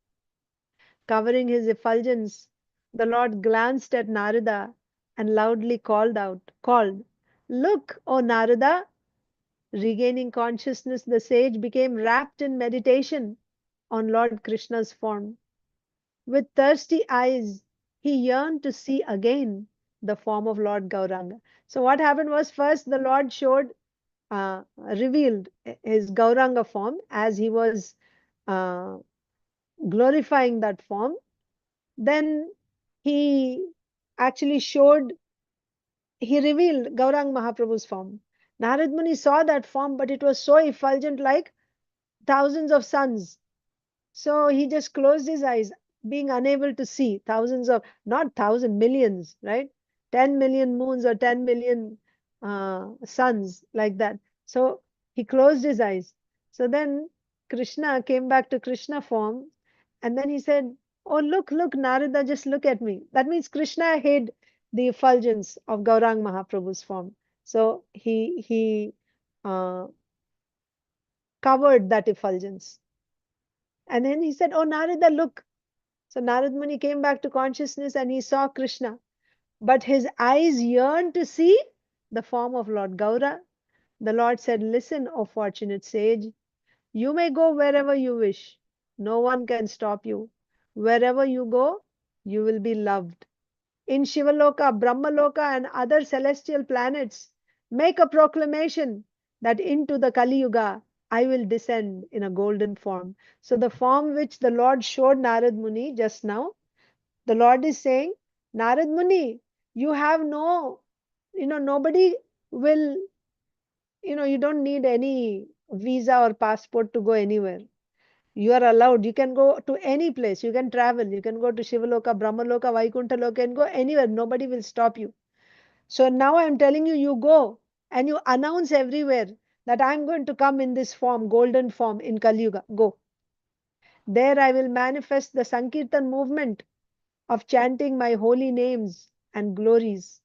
Covering his effulgence, the Lord glanced at Narada and loudly called, Look, O Narada! Regaining consciousness, the sage became wrapped in meditation on Lord Krishna's form. With thirsty eyes, he yearned to see again the form of Lord Gauranga. So what happened was, first the Lord revealed his Gauranga form as he was uh, glorifying that form. Then he actually he revealed Gauranga Mahaprabhu's form. Narad Muni saw that form, but it was so effulgent, like thousands of suns. So he just closed his eyes, being unable to see thousands of, not thousand, millions, right? 10 million moons or 10 million suns, like that. So he closed his eyes. So then Krishna came back to Krishna form, and then he said, Oh, look, Narada, just look at me. That means Krishna hid the effulgence of Gaurang Mahaprabhu's form. So he uh, covered that effulgence. And then he said, Oh, Narada, look. So Narad Muni came back to consciousness and he saw Krishna. But his eyes yearned to see the form of Lord Gaura. The Lord said, "Listen, O fortunate sage, you may go wherever you wish. No one can stop you. Wherever you go, you will be loved. In Shivaloka, Brahmaloka, and other celestial planets, make a proclamation that into the Kaliyuga I will descend in a golden form." So the form which the Lord showed Narad Muni just now, the Lord is saying, Narad Muni, you have nobody will, you don't need any visa or passport to go anywhere. You are allowed. You can go to any place. You can travel. You can go to Shivaloka, Brahmaloka, Vaikuntha Loka, and go anywhere. Nobody will stop you. So now I am telling you, you go and you announce everywhere that I am going to come in this form, golden form in Kaliyuga. Go. There I will manifest the Sankirtan movement of chanting my holy names and glories.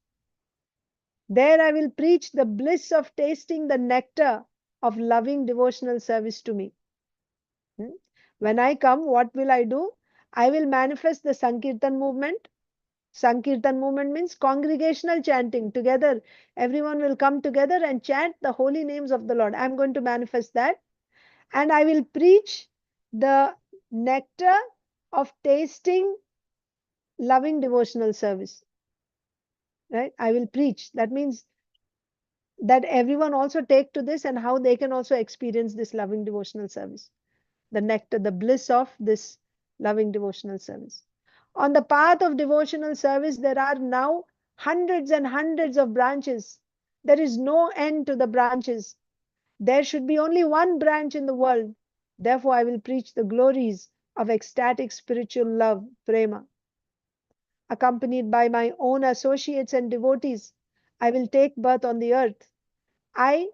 There I will preach the bliss of tasting the nectar of loving devotional service to me. When I come, what will I do? I will manifest the Sankirtan movement. Sankirtan movement means congregational chanting. Together, everyone will come together and chant the holy names of the Lord. I am going to manifest that. And I will preach the nectar of tasting loving devotional service. Right? I will preach. That means that everyone also take to this and how they can also experience this loving devotional service. The nectar, the bliss of this loving devotional service. On the path of devotional service, there are now hundreds and hundreds of branches. There is no end to the branches. There should be only one branch in the world. Therefore, I will preach the glories of ecstatic spiritual love, prema. Accompanied by my own associates and devotees, I will take birth on the earth. I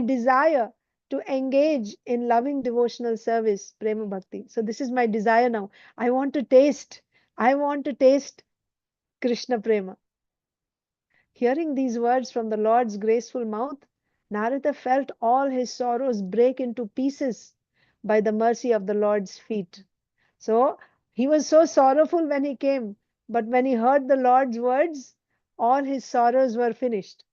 desire to engage in loving devotional service, prema bhakti. So this is my desire now. I want to taste Krishna prema. Hearing these words from the Lord's graceful mouth, Narada felt all his sorrows break into pieces by the mercy of the Lord's feet. So he was so sorrowful when he came, but when he heard the Lord's words, all his sorrows were finished.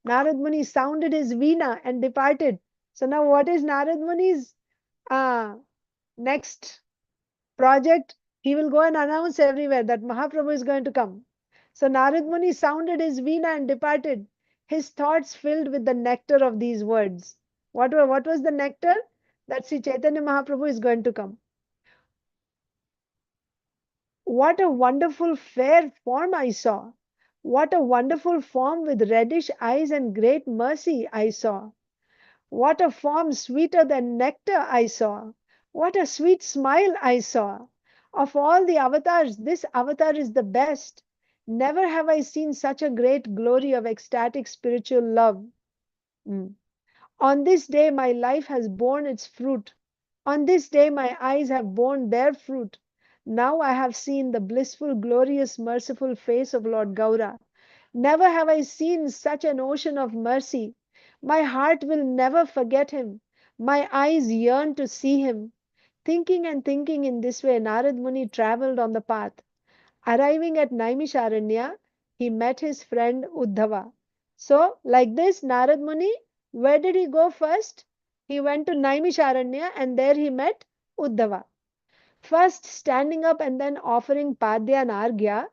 Narad Muni sounded his veena and departed. So now what is Narad Muni's next project? He will go and announce everywhere that Mahaprabhu is going to come. So Narad Muni sounded his veena and departed, his thoughts filled with the nectar of these words. What was the nectar? That Sri Chaitanya Mahaprabhu is going to come. What a wonderful fair form I saw. What a wonderful form with reddish eyes and great mercy I saw. What a form sweeter than nectar I saw. What a sweet smile I saw. Of all the avatars, this avatar is the best. Never have I seen such a great glory of ecstatic spiritual love. On this day, my life has borne its fruit. On this day, my eyes have borne their fruit. Now I have seen the blissful, glorious, merciful face of Lord Gaura. Never have I seen such an ocean of mercy. My heart will never forget him. My eyes yearn to see him. Thinking and thinking in this way, Narad Muni traveled on the path. Arriving at Naimisaranya, he met his friend Uddhava. So, like this, Narad Muni, where did he go first? He went to Naimisaranya and there he met Uddhava. First standing up and then offering Padya and Argya,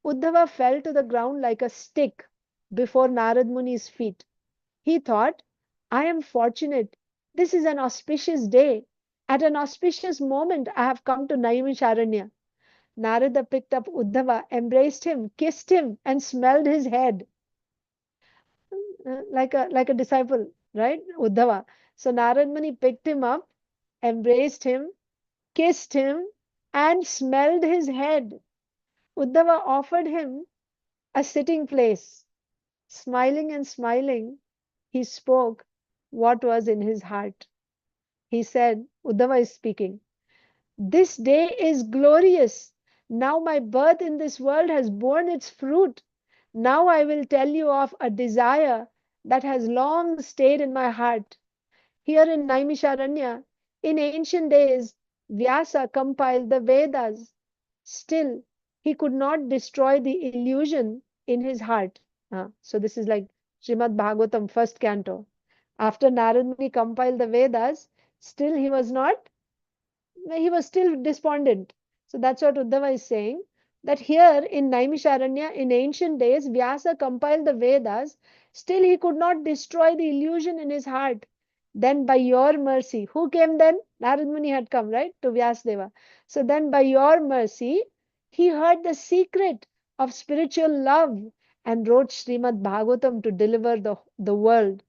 Uddhava fell to the ground like a stick before Narad Muni's feet. He thought, I am fortunate. This is an auspicious day. At an auspicious moment, I have come to Naimisaranya. Narada picked up Uddhava, embraced him, kissed him, and smelled his head. Like a disciple, right? Uddhava. So Narad Muni picked him up, embraced him, kissed him, and smelled his head. Uddhava offered him a sitting place. Smiling and smiling, he spoke what was in his heart. He said, Uddhava is speaking, this day is glorious. Now my birth in this world has borne its fruit. Now I will tell you of a desire that has long stayed in my heart. Here in Naimisaranya, in ancient days, Vyasa compiled the Vedas. Still, he could not destroy the illusion in his heart. So this is like Srimad Bhagavatam, first canto. After Narada Muni compiled the Vedas, still he was still despondent. So that's what Uddhava is saying, that here in Naimisaranya, in ancient days, Vyasa compiled the Vedas, still he could not destroy the illusion in his heart. Then by your mercy, who came then? Narada Muni had come, right, to Vyasadeva. So then by your mercy, he heard the secret of spiritual love and wrote Srimad Bhagavatam to deliver the world.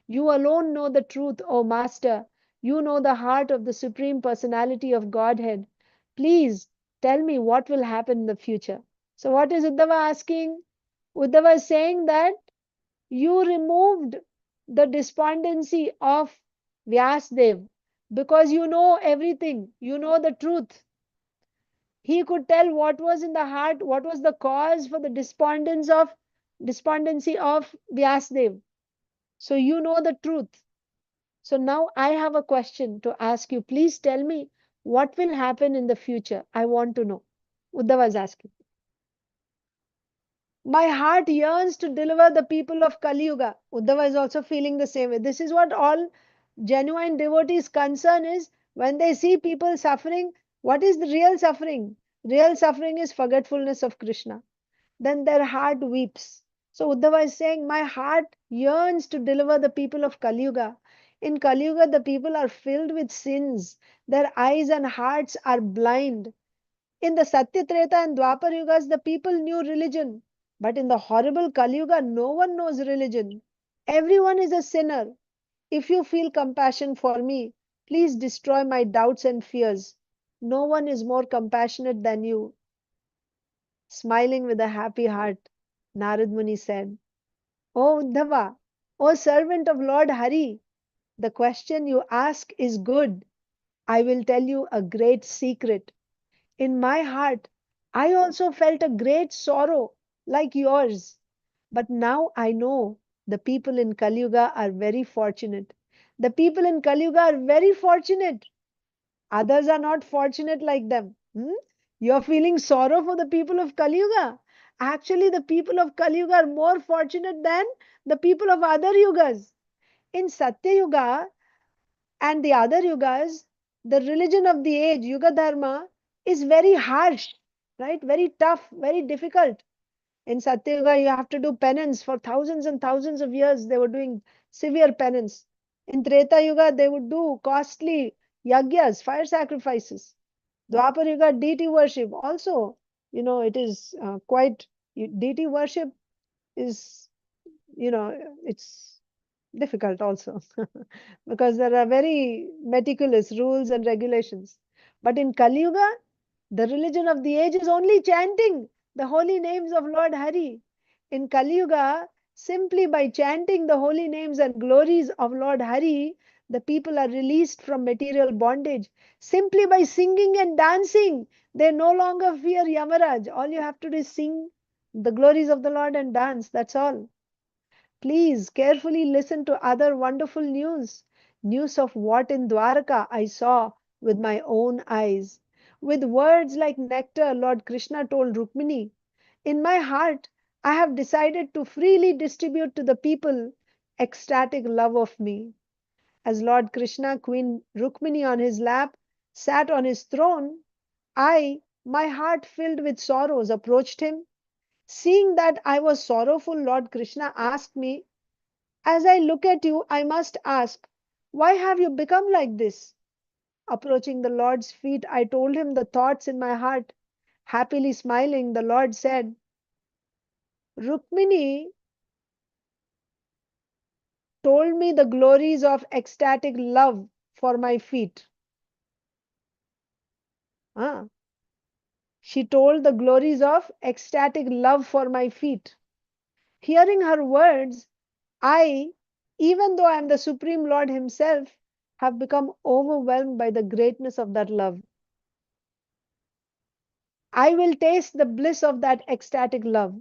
You alone know the truth, O Master. You know the heart of the Supreme Personality of Godhead. Please tell me what will happen in the future. So, what is Uddhava asking? Uddhava is saying that you removed the despondency of Vyasdev because you know everything, you know the truth. He could tell what was in the heart, what was the cause for the despondency of Vyasdev. So, you know the truth. So now I have a question to ask you. Please tell me what will happen in the future. I want to know. Uddhava is asking. My heart yearns to deliver the people of Kaliyuga. Uddhava is also feeling the same way. This is what all genuine devotees' concern is when they see people suffering. What is the real suffering? Real suffering is forgetfulness of Krishna. Then their heart weeps. So Uddhava is saying, my heart yearns to deliver the people of Kaliyuga. In Kaliyuga, the people are filled with sins. Their eyes and hearts are blind. In the Satya, Treta and Dwapar Yugas, the people knew religion. But in the horrible Kaliyuga, no one knows religion. Everyone is a sinner. If you feel compassion for me, please destroy my doubts and fears. No one is more compassionate than you. Smiling with a happy heart, Narad Muni said, O Uddhava, O servant of Lord Hari, the question you ask is good. I will tell you a great secret. In my heart, I also felt a great sorrow like yours. But now I know the people in Kaliyuga are very fortunate. The people in Kaliyuga are very fortunate. Others are not fortunate like them. You're feeling sorrow for the people of Kaliyuga. Actually, the people of Kaliyuga are more fortunate than the people of other yugas. In Satya Yuga and the other yugas, the religion of the age, Yuga Dharma, is very harsh, right? Very tough, very difficult. In Satya Yuga, you have to do penance for thousands and thousands of years. They were doing severe penance. In Treta Yuga, they would do costly yagyas, fire sacrifices. Dwapar Yuga, deity worship. Also, it is quite, deity worship is, it's difficult also because there are very meticulous rules and regulations. But in Kali Yuga, the religion of the age is only chanting the holy names of Lord Hari. In Kali Yuga, simply by chanting the holy names and glories of Lord Hari, the people are released from material bondage. Simply by singing and dancing, they no longer fear Yamaraj. All you have to do is sing the glories of the Lord and dance. That's all. Please carefully listen to other wonderful news. News of what in Dvaraka I saw with my own eyes. With words like nectar, Lord Krishna told Rukmini, in my heart, I have decided to freely distribute to the people ecstatic love of me. As Lord Krishna, Queen Rukmini on his lap, sat on his throne, I, my heart filled with sorrows, approached him. Seeing that I was sorrowful, Lord Krishna asked me, as I look at you, I must ask, why have you become like this? Approaching the Lord's feet, I told him the thoughts in my heart. Happily smiling, the Lord said, Rukmini told me the glories of ecstatic love for my feet. Ah, she told the glories of ecstatic love for my feet. Hearing her words, I, even though I am the Supreme Lord Himself, have become overwhelmed by the greatness of that love. I will taste the bliss of that ecstatic love,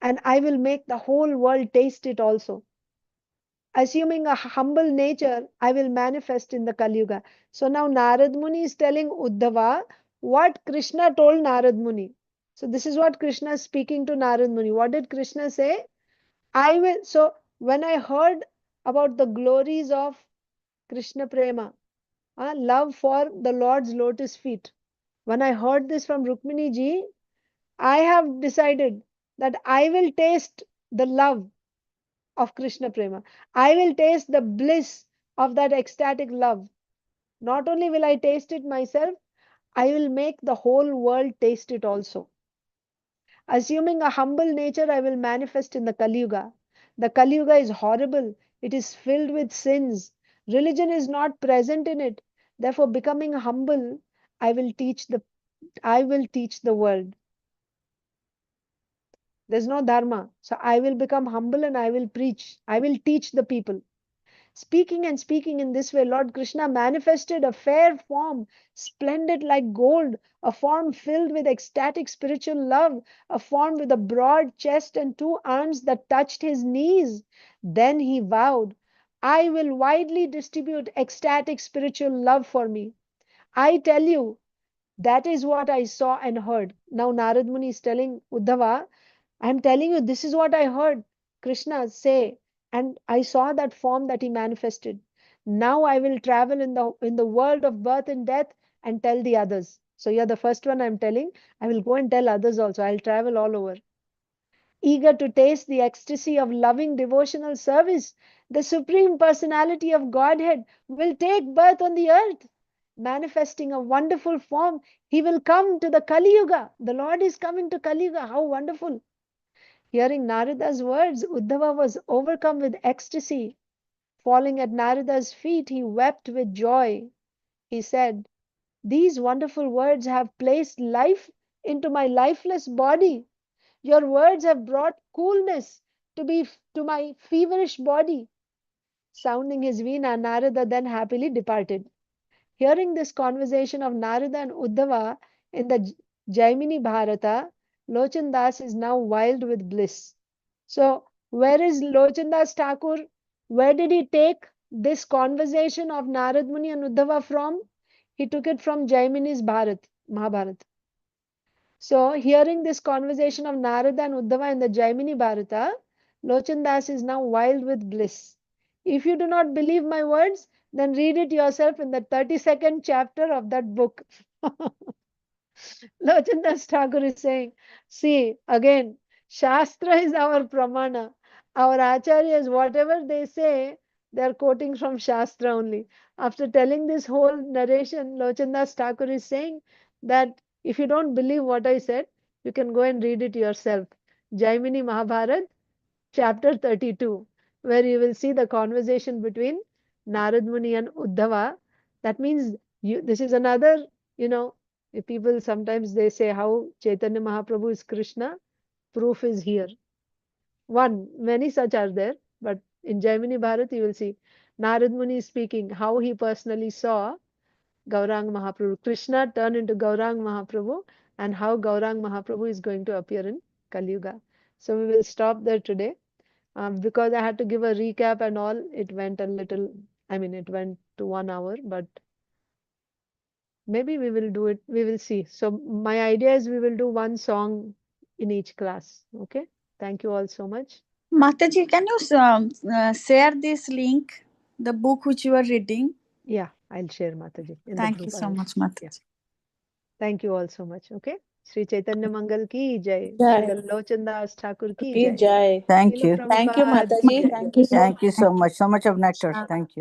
and I will make the whole world taste it also. Assuming a humble nature, I will manifest in the Kali Yuga. So now Narad Muni is telling Uddhava what Krishna told Narad Muni. So this is what Krishna is speaking to Narad Muni. What did Krishna say? I will. So when I heard about the glories of Krishna Prema, love for the Lord's lotus feet, when I heard this from Rukmini ji, I have decided that I will taste the love of Krishna Prema. I will taste the bliss of that ecstatic love. Not only will I taste it myself, I will make the whole world taste it also. Assuming a humble nature, I will manifest in the Kaliyuga. The Kaliyuga is horrible. It is filled with sins. Religion is not present in it. Therefore, becoming humble, I will teach the world. There's no dharma. So I will become humble and I will preach. I will teach the people. Speaking in this way, Lord Krishna manifested a fair form, splendid like gold, a form filled with ecstatic spiritual love, a form with a broad chest and 2 arms that touched his knees. Then he vowed, I will widely distribute ecstatic spiritual love for me. I tell you, that is what I saw and heard. Now Narada Muni is telling Uddhava, I am telling you, this is what I heard Krishna say, and I saw that form that he manifested. Now I will travel in the world of birth and death and tell the others. So yeah, the first one I'm telling, I will go and tell others also. I'll travel all over. Eager to taste the ecstasy of loving devotional service, the Supreme Personality of Godhead will take birth on the earth. Manifesting a wonderful form, he will come to the Kaliyuga. The Lord is coming to Kaliyuga. How wonderful! Hearing Narada's words, Uddhava was overcome with ecstasy. Falling at Narada's feet, he wept with joy. He said, these wonderful words have placed life into my lifeless body. Your words have brought coolness to my feverish body. Sounding his veena, Narada then happily departed. Hearing this conversation of Narada and Uddhava in the Jaimini Bharata, Lochan Das is now wild with bliss. So, where is Lochan Das Thakur? Where did he take this conversation of Narada Muni and Uddhava from? He took it from Jaimini's Mahabharata. So, hearing this conversation of Narada and Uddhava in the Jaimini Bharata, Lochan Das is now wild with bliss. If you do not believe my words, then read it yourself in the 32nd chapter of that book. Lochan Das Thakur is saying, see, again, Shastra is our pramana. Our acharyas, whatever they say, they are quoting from Shastra only. After telling this whole narration, Lochan Das Thakur is saying that if you don't believe what I said, you can go and read it yourself. Jaimini Mahabharat, chapter 32, where you will see the conversation between Narad Muni and Uddhava. That means this is another, if people sometimes they say how Chaitanya Mahaprabhu is Krishna, proof is here. Many such are there, but in Jaimini Bharat you will see Narad Muni speaking how he personally saw Gauranga Mahaprabhu, Krishna turn into Gauranga Mahaprabhu, and how Gauranga Mahaprabhu is going to appear in Kaliyuga. So we will stop there today. Because I had to give a recap and all, it went it went to 1 hour, but maybe we will do it. We will see. So my idea is we will do one song in each class. Okay. Thank you all so much. Mataji, can you share this link, the book which you are reading? Yeah, I'll share, Mataji. Thank you so much, Mataji. Yeah. Thank you all so much. Okay. Sri Chaitanya Mangal ki jai. Jai. Sri Lochan Das Thakur ki Ki jai. jai. Thank Srila you. Thank you, Prabhupada ki Mataji. jai. Thank you so much. Thank you so much. So much of nectar. Thank you.